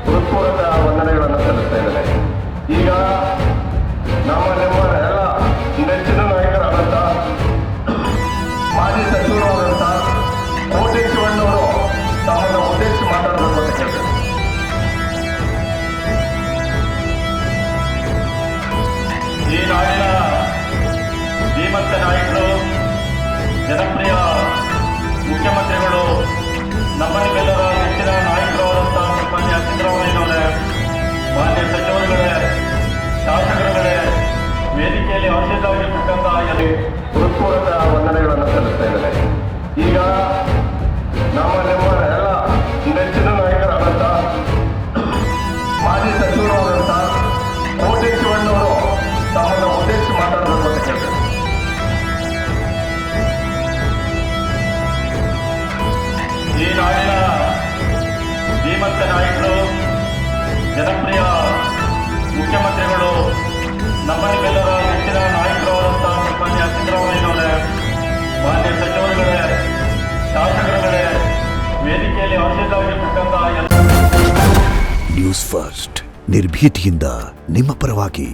ಹೃತ್ಪೂರ್ವಕ ವಂದನೆಗಳನ್ನು ಸಲ್ಲಿಸ್ತಾ ಇದ್ದೇನೆ. ಈಗ ನಮ್ಮ ಎಲ್ಲ ನೆಚ್ಚಿನ ನಾಯಕರಾದಂಥ ಮಾಜಿ ಸಚಿವರಾದಂಥ ಕೋಟೆ ಶಿವಣ್ಣವರು ತಮ್ಮನ್ನು ಉದ್ದೇಶಿಸಿ ಮಾತಾಡಬೇಕು ಅಂತ ಕೇಳ್ತೇನೆ. ಈ ನಾಡಿನ ಧೀಮಂತ ನಾಯಕರು, ಜನಪ್ರಿಯ ಮುಖ್ಯಮಂತ್ರಿಗಳು, ನಮ್ಮ ನಿಮ್ಮೆಲ್ಲರ ನೆಚ್ಚಿನ ನಾಯಕರಾದಂಥ ಮಾನ್ಯ ಸಿದ್ದರಾಮಯ್ಯನವರೇ, ಮಾನ್ಯ ಸಚಿವರುಗಳೇ, ಶಾಸಕರುಗಳೇ, ವೇದಿಕೆಯಲ್ಲಿ ಆಶೀರ್ವಾದವಾಗಿರ್ತಕ್ಕಂಥ ಹೃತ್ಪೂರ್ವಕ ವಂದನೆಗಳನ್ನು ಸಲ್ಲಿಸ್ತಾ ಇದ್ದೇನೆ. ಈಗ ನಮ್ಮ ಎಲ್ಲ ನೆಚ್ಚಿನ ನಾಯಕರಾದಂಥ ಮಾಜಿ ಸಚಿವರಾದಂಥ ಕೋಟೆ ಶಿವಣ್ಣವರು ತಮ್ಮನ್ನು ಉದ್ದೇಶಿಸಿ ಮಾತಾಡಬೇಕು ಅಂತ ಕೇಳ್ತೇನೆ. ಈ ನಾಡಿನ ಧೀಮಂತ ನಾಯಕರು, ಜನಪ್ರಿಯ ಮುಖ್ಯಮಂತ್ರಿಗಳು, ನಮ್ಮ ನಿಮ್ಮೆಲ್ಲರ ನೆಚ್ಚಿನ ನಾಯಕರಾದಂಥ ಮಾನ್ಯ ಸಿದ್ದರಾಮಯ್ಯನವರೇ, ಮಾನ್ಯ ಸಚಿವರುಗಳೇ, ಶಾಸಕರುಗಳೇ, ವೇದಿಕೆಯಲ್ಲಿ ಆಶೀರ್ವಾದವಾಗಿರ್ತಕ್ಕಂಥ ನ್ಯೂಸ್ ಫಸ್ಟ್ ನಿರ್ಭೀತಿಯಿಂದ ನಿಮ್ಮ ಪರವಾಗಿ.